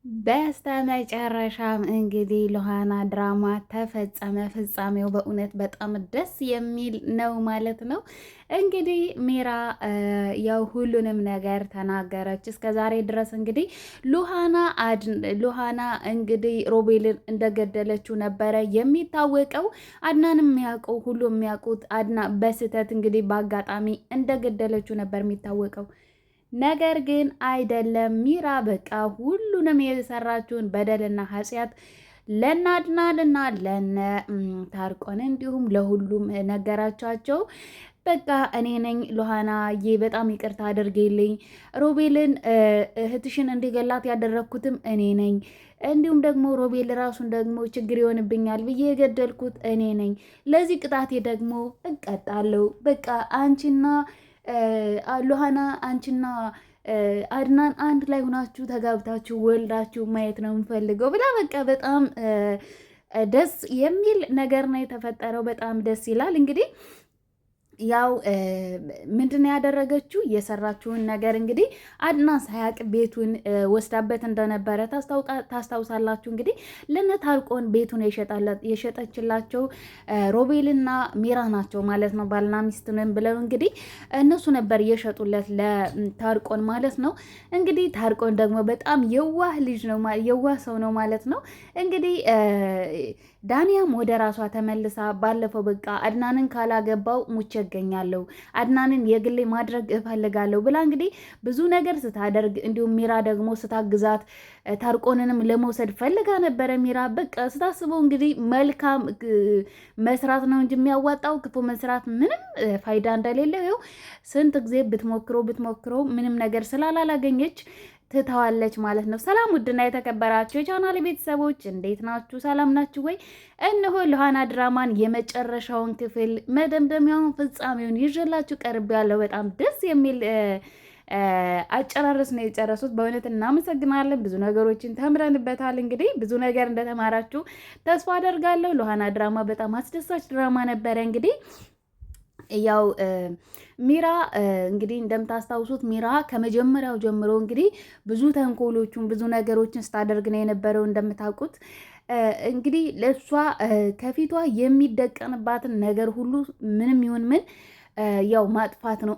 በስተመጨረሻም እንግዲህ ሉሃና ድራማ ተፈጸመ። ፍጻሜው በእውነት በጣም ደስ የሚል ነው ማለት ነው። እንግዲህ ሚራ ያው ሁሉንም ነገር ተናገረች። እስከ ዛሬ ድረስ እንግዲህ ሉሃና እንግዲህ ሮቤልን እንደገደለችው ነበረ የሚታወቀው። አድናን የሚያውቀው ሁሉ የሚያውቁት አድና በስህተት እንግዲህ በአጋጣሚ እንደገደለችው ነበር የሚታወቀው። ነገር ግን አይደለም። ሚራ በቃ ሁሉንም የሰራችውን በደልና ኃጢአት ለነ አድናንና ለነ ታርቆን እንዲሁም ለሁሉም ነገራቻቸው። በቃ እኔ ነኝ ሉሃናዬ፣ በጣም ይቅርታ አድርጌልኝ። ሮቤልን እህትሽን እንዲገላት ያደረግኩትም እኔ ነኝ። እንዲሁም ደግሞ ሮቤል ራሱን ደግሞ ችግር ይሆንብኛል ብዬ የገደልኩት እኔ ነኝ። ለዚህ ቅጣቴ ደግሞ እቀጣለሁ። በቃ አንቺና ሉሃና አንቺና አድናን አንድ ላይ ሆናችሁ ተጋብታችሁ ወልዳችሁ ማየት ነው የምፈልገው ብላ በቃ በጣም ደስ የሚል ነገር ነው የተፈጠረው። በጣም ደስ ይላል። እንግዲህ ያው ምንድነው ያደረገችው? የሰራችውን ነገር እንግዲህ አድናን ሳያቅ ቤቱን ወስዳበት እንደነበረ ታስታውሳላችሁ። እንግዲህ ለነታርቆን ቤቱን የሸጠችላቸው ሮቤልና ሚራ ናቸው ማለት ነው። ባልና ሚስት ነን ብለው እንግዲህ እነሱ ነበር የሸጡለት ለታርቆን ማለት ነው። እንግዲህ ታርቆን ደግሞ በጣም የዋህ ልጅ ነው፣ የዋህ ሰው ነው ማለት ነው። እንግዲህ ዳንያም ወደ ራሷ ተመልሳ ባለፈው በቃ አድናንን ካላገባው ሙቼ እገኛለሁ፣ አድናንን የግሌ ማድረግ እፈልጋለሁ ብላ እንግዲህ ብዙ ነገር ስታደርግ እንዲሁም ሚራ ደግሞ ስታግዛት ታርቆንንም ለመውሰድ ፈልጋ ነበረ። ሚራ በቃ ስታስበው እንግዲህ መልካም መስራት ነው እንጂ የሚያዋጣው ክፉ መስራት ምንም ፋይዳ እንደሌለው ይኸው ስንት ጊዜ ብትሞክረው ምንም ነገር ስላላገኘች ትተዋለች ማለት ነው። ሰላም ውድና የተከበራችሁ የቻናል ቤተሰቦች እንዴት ናችሁ? ሰላም ናችሁ ወይ? እነሆ ሉሃና ድራማን የመጨረሻውን ክፍል መደምደሚያውን ፍጻሜውን ይዤላችሁ ቀርብ ያለው በጣም ደስ የሚል አጨራረስ ነው የጨረሱት። በእውነት እናመሰግናለን። ብዙ ነገሮችን ተምረንበታል። እንግዲህ ብዙ ነገር እንደተማራችሁ ተስፋ አደርጋለሁ። ሉሃና ድራማ በጣም አስደሳች ድራማ ነበረ። እንግዲህ ያው ሚራ እንግዲህ እንደምታስታውሱት ሚራ ከመጀመሪያው ጀምሮ እንግዲህ ብዙ ተንኮሎቹን ብዙ ነገሮችን ስታደርግ ነው የነበረው። እንደምታውቁት እንግዲህ ለእሷ ከፊቷ የሚደቀንባትን ነገር ሁሉ ምንም ይሁን ምን ያው ማጥፋት ነው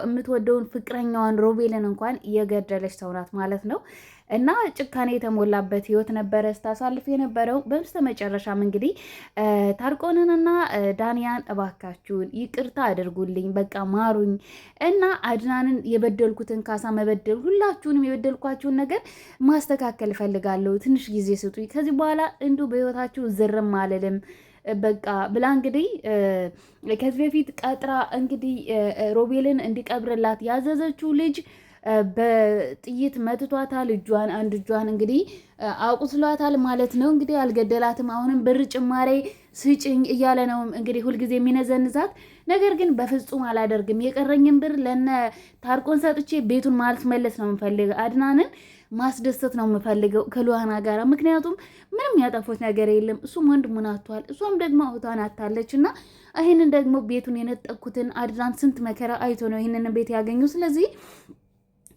የምትወደውን ፍቅረኛዋን ሮቤልን እንኳን የገደለች ሰው ናት ማለት ነው። እና ጭካኔ የተሞላበት ህይወት ነበረ ስታሳልፍ የነበረው። በስተ መጨረሻም እንግዲህ ታርቆንንና ዳንያን እባካችሁን ይቅርታ አድርጉልኝ፣ በቃ ማሩኝ እና አድናንን የበደልኩትን ካሳ መበደል፣ ሁላችሁንም የበደልኳችሁን ነገር ማስተካከል እፈልጋለሁ። ትንሽ ጊዜ ስጡኝ። ከዚህ በኋላ እንዲሁ በህይወታችሁ ዝርም አልልም በቃ ብላ እንግዲህ ከዚህ በፊት ቀጥራ እንግዲህ ሮቤልን እንዲቀብርላት ያዘዘችው ልጅ በጥይት መትቷታል። አንድ እጇን እንግዲህ አቁስሏታል ማለት ነው። እንግዲህ አልገደላትም። አሁንም ብር ጭማሬ ስጭኝ እያለ ነው እንግዲህ ሁልጊዜ የሚነዘንዛት። ነገር ግን በፍጹም አላደርግም፣ የቀረኝን ብር ለነ ታርቆን ሰጥቼ ቤቱን ማስመለስ ነው የምፈልገው፣ አድናንን ማስደሰት ነው የምፈልገው ከሉሃና ጋር። ምክንያቱም ምንም ያጠፉት ነገር የለም። እሱም ወንድሙን አጥቷል፣ እሷም ደግሞ እህቷን አታለች። እና ይህንን ደግሞ ቤቱን የነጠቅኩትን አድናን ስንት መከራ አይቶ ነው ይህንን ቤት ያገኙ። ስለዚህ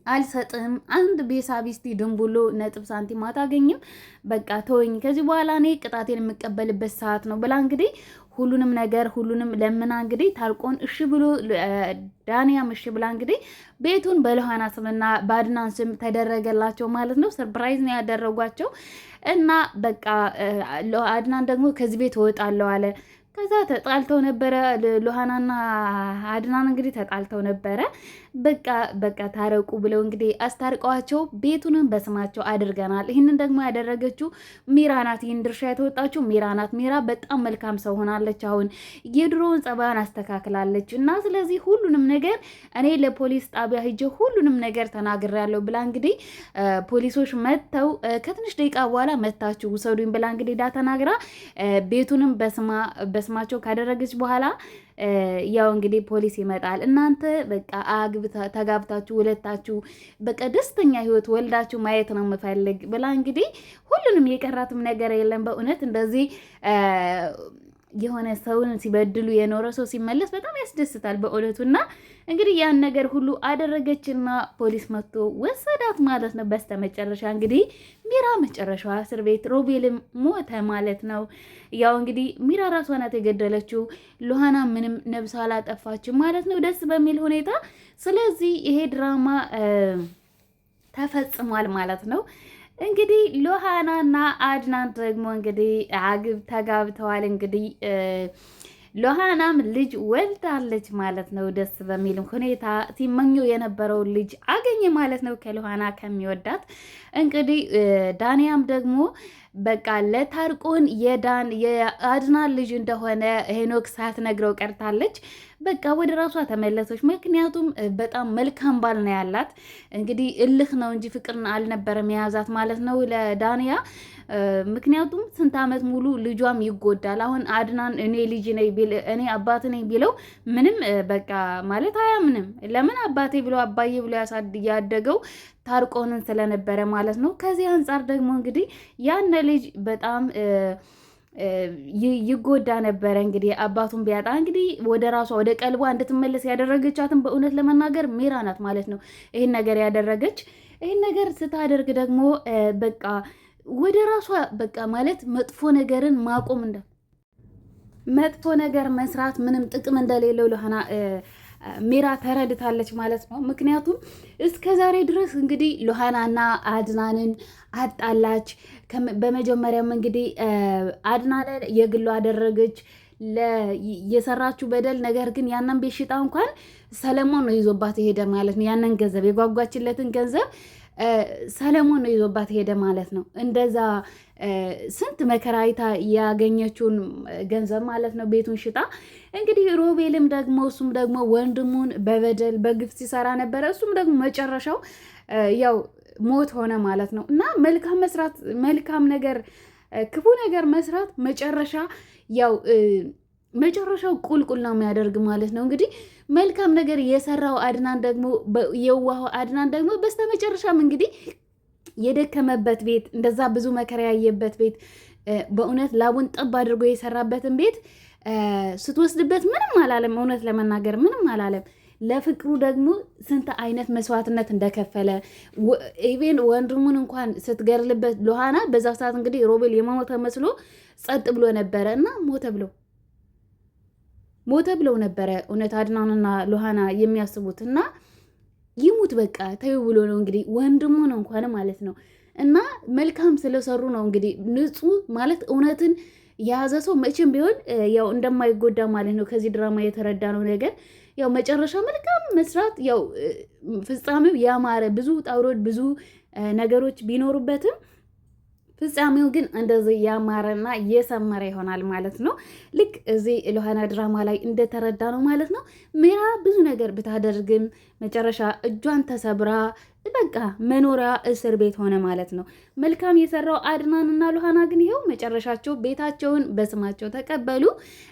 አልሰጥም። አንድ ቤሳቢስቲ ድንቡሎ ነጥብ ሳንቲም አታገኝም። በቃ ተወኝ፣ ከዚህ በኋላ እኔ ቅጣቴን የምቀበልበት ሰዓት ነው ብላ እንግዲህ ሁሉንም ለምና እንግዲህ ታርቆን እሺ ብሎ ዳንያም እሺ ብላ እንግዲህ ቤቱን በሉሃና ስምና በአድናን ስም ተደረገላቸው ማለት ነው። ሰርፕራይዝ ነው ያደረጓቸው እና በቃ አድናን ደግሞ ከዚህ ቤት እወጣለሁ አለ። ከዛ ተጣልተው ነበረ። ሉሃናና አድናን እንግዲህ ተጣልተው ነበረ። በቃ ታረቁ ብለው እንግዲህ አስታርቀዋቸው ቤቱንም በስማቸው አድርገናል። ይህንን ደግሞ ያደረገችው ሚራ ናት። ይህን ድርሻ የተወጣችው ሚራ ናት። ሚራ በጣም መልካም ሰው ሆናለች። አሁን የድሮውን ጸባያን አስተካክላለች እና ስለዚህ ሁሉንም ነገር እኔ ለፖሊስ ጣቢያ ሂጄ ሁሉንም ነገር ተናግሬያለሁ ብላ እንግዲህ ፖሊሶች መጥተው ከትንሽ ደቂቃ በኋላ መታችሁ ውሰዱኝ ብላ እንግዲህ ተናግራ ቤቱንም በስማቸው ካደረገች በኋላ ያው እንግዲህ ፖሊስ ይመጣል። እናንተ በቃ ተጋብታችሁ ሁለታችሁ በቃ ደስተኛ ህይወት ወልዳችሁ ማየት ነው የምፈልግ ብላ እንግዲህ ሁሉንም የቀራትም ነገር የለም። በእውነት እንደዚህ የሆነ ሰውን ሲበድሉ የኖረ ሰው ሲመለስ በጣም ያስደስታል በእውነቱና እንግዲህ ያን ነገር ሁሉ አደረገችና ፖሊስ መጥቶ ወሰዳት ማለት ነው። በስተመጨረሻ እንግዲህ ሚራ መጨረሻዋ እስር ቤት፣ ሮቤልም ሞተ ማለት ነው። ያው እንግዲህ ሚራ ራሷ ናት የገደለችው፣ ሉሃና ምንም ነብሷ አላጠፋችም ማለት ነው ደስ በሚል ሁኔታ። ስለዚህ ይሄ ድራማ ተፈጽሟል ማለት ነው። እንግዲህ ሉሃናና አድናን ደግሞ እንግዲህ ተጋብተዋል። እንግዲህ ሉሃናም ልጅ ወልዳለች ማለት ነው። ደስ በሚል ሁኔታ ሲመኘው የነበረውን ልጅ አገኘ ማለት ነው ከሉሃና ከሚወዳት። እንግዲህ ዳንያም ደግሞ በቃ ለታርቆን የአድናን ልጅ እንደሆነ ሄኖክ ሳትነግረው ቀርታለች። በቃ ወደ ራሷ ተመለሰች። ምክንያቱም በጣም መልካም ባል ነው ያላት። እንግዲህ እልህ ነው እንጂ ፍቅርን አልነበረም የያዛት ማለት ነው ለዳንያ። ምክንያቱም ስንት ዓመት ሙሉ ልጇም ይጎዳል። አሁን አድናን እኔ ልጅ ነኝ ቢል እኔ አባት ነኝ ቢለው ምንም በቃ ማለት አያምንም። ለምን አባቴ ብሎ አባዬ ብሎ ያደገው ታርቆንን ስለነበረ ማለት ነው። ከዚህ አንጻር ደግሞ እንግዲህ ያን ልጅ በጣም ይጎዳ ነበረ። እንግዲህ አባቱን ቢያጣ እንግዲህ ወደ ራሷ ወደ ቀልቧ እንድትመለስ ያደረገቻትን በእውነት ለመናገር ሜራ ናት ማለት ነው። ይህን ነገር ያደረገች ይህን ነገር ስታደርግ ደግሞ በቃ ወደ ራሷ በቃ ማለት መጥፎ ነገርን ማቆም መጥፎ ነገር መስራት ምንም ጥቅም እንደሌለው ለሆነ ሜራ ተረድታለች ማለት ነው። ምክንያቱም እስከ ዛሬ ድረስ እንግዲህ ሉሃናና አድናንን አጣላች። በመጀመሪያም እንግዲህ አድናንን የግሏ አደረገች የሰራችው በደል። ነገር ግን ያንን ቤሽጣ እንኳን ሰለሞን ነው ይዞባት ሄደ ማለት ነው። ያንን ገንዘብ የጓጓችለትን ገንዘብ ሰለሞን ነው ይዞባት ሄደ ማለት ነው። እንደዛ ስንት መከራይታ ያገኘችውን ገንዘብ ማለት ነው ቤቱን ሽጣ። እንግዲህ ሮቤልም ደግሞ እሱም ደግሞ ወንድሙን በበደል በግፍ ሲሰራ ነበረ። እሱም ደግሞ መጨረሻው ያው ሞት ሆነ ማለት ነው። እና መልካም መስራት መልካም ነገር ክፉ ነገር መስራት መጨረሻ ያው መጨረሻው ቁልቁል ነው የሚያደርግ ማለት ነው። እንግዲህ መልካም ነገር የሰራው አድናን ደግሞ የዋህ አድናን ደግሞ በስተመጨረሻም እንግዲህ የደከመበት ቤት እንደዛ ብዙ መከራ ያየበት ቤት በእውነት ላቡን ጠብ አድርጎ የሰራበትን ቤት ስትወስድበት ምንም አላለም። እውነት ለመናገር ምንም አላለም። ለፍቅሩ ደግሞ ስንት አይነት መስዋዕትነት እንደከፈለ ኢቬን ወንድሙን እንኳን ስትገርልበት ሉሃና በዛ ሰዓት እንግዲህ ሮቤል የሞተ መስሎ ጸጥ ብሎ ነበረ እና ሞተ ብለው ነበረ እውነት አድናንና ሉሃና የሚያስቡት እና ይሙት በቃ ተይው ብሎ ነው እንግዲህ ወንድሙን እንኳን ማለት ነው። እና መልካም ስለሰሩ ነው እንግዲህ ንጹህ ማለት እውነትን የያዘ ሰው መቼም ቢሆን ያው እንደማይጎዳ ማለት ነው። ከዚህ ድራማ የተረዳ ነው ነገር ያው መጨረሻ መልካም መስራት ያው ፍጻሜው ያማረ ብዙ ጣውሮድ ብዙ ነገሮች ቢኖሩበትም ፍጻሜው ግን እንደዚህ ያማረና የሰመረ ይሆናል ማለት ነው። ልክ እዚህ ሉሃና ድራማ ላይ እንደተረዳ ነው ማለት ነው። ሜራ ብዙ ነገር ብታደርግም መጨረሻ እጇን ተሰብራ በቃ መኖሪያ እስር ቤት ሆነ ማለት ነው። መልካም የሰራው አድናንና ሉሃና ግን ይኸው መጨረሻቸው ቤታቸውን በስማቸው ተቀበሉ።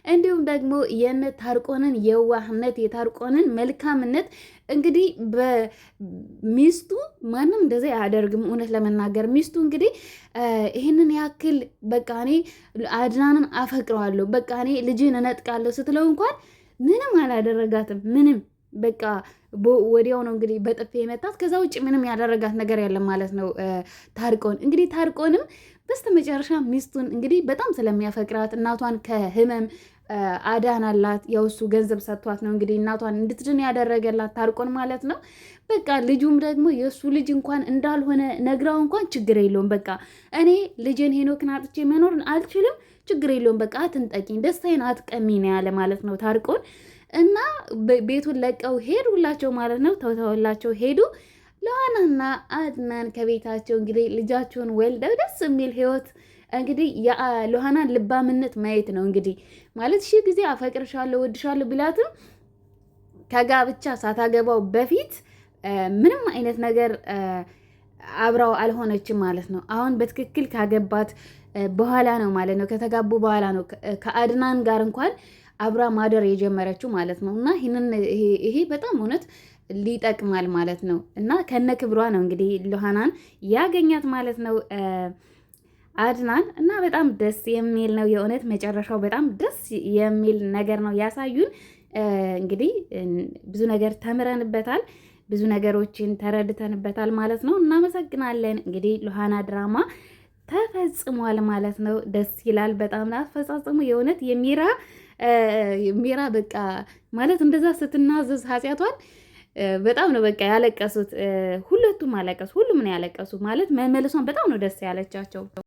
እንዲሁም ደግሞ የነ ታርቆንን የዋህነት የታርቆንን መልካምነት እንግዲህ በሚስቱ ማንም እንደዚህ አያደርግም። እውነት ለመናገር ሚስቱ እንግዲህ ይህንን ያክል በቃ እኔ አድናንን አፈቅረዋለሁ በቃ እኔ ልጅን እነጥቃለሁ ስትለው እንኳን ምንም አላደረጋትም። ምንም በቃ ወዲያው ነው እንግዲህ በጥፌ የመታት። ከዛ ውጭ ምንም ያደረጋት ነገር የለም ማለት ነው። ታርቆን እንግዲህ ታርቆንም በስተመጨረሻ ሚስቱን እንግዲህ በጣም ስለሚያፈቅራት እናቷን ከህመም አዳናላት። ያው እሱ ገንዘብ ሰጥቷት ነው እንግዲህ እናቷን እንድትድን ያደረገላት ታርቆን ማለት ነው። በቃ ልጁም ደግሞ የእሱ ልጅ እንኳን እንዳልሆነ ነግራው እንኳን ችግር የለውም በቃ እኔ ልጄን ሄኖክን አጥቼ መኖርን አልችልም፣ ችግር የለውም በቃ አትንጠቂኝ፣ ደስታዬን አትቀሚ ነው ያለ ማለት ነው ታርቆን። እና ቤቱን ለቀው ሄዱላቸው ማለት ነው። ተውተውላቸው ሄዱ። ሉሃናና አድናን ከቤታቸው እንግዲህ ልጃቸውን ወልደው ደስ የሚል ህይወት እንግዲህ የሉሃናን ልባምነት ማየት ነው እንግዲህ ማለት ሺህ ጊዜ አፈቅርሻለሁ ወድሻለሁ ቢላትም ከጋብቻ ሳታገባው በፊት ምንም አይነት ነገር አብራው አልሆነችም ማለት ነው። አሁን በትክክል ካገባት በኋላ ነው ማለት ነው፣ ከተጋቡ በኋላ ነው ከአድናን ጋር እንኳን አብራ ማደር የጀመረችው ማለት ነው። እና ይሄ በጣም እውነት ሊጠቅማል ማለት ነው። እና ከነ ክብሯ ነው እንግዲህ ሉሃናን ያገኛት ማለት ነው አድናን እና በጣም ደስ የሚል ነው የእውነት መጨረሻው በጣም ደስ የሚል ነገር ነው ያሳዩን። እንግዲህ ብዙ ነገር ተምረንበታል፣ ብዙ ነገሮችን ተረድተንበታል ማለት ነው። እናመሰግናለን። እንግዲህ ሉሃና ድራማ ተፈጽሟል ማለት ነው። ደስ ይላል በጣም አፈጻጸሙ የእውነት የሚራ በቃ ማለት እንደዛ ስትናዘዝ ኃጢአቷን በጣም ነው በቃ ያለቀሱት። ሁለቱም አለቀሱ፣ ሁሉም ነው ያለቀሱ ማለት መመለሷን በጣም ነው ደስ ያለቻቸው።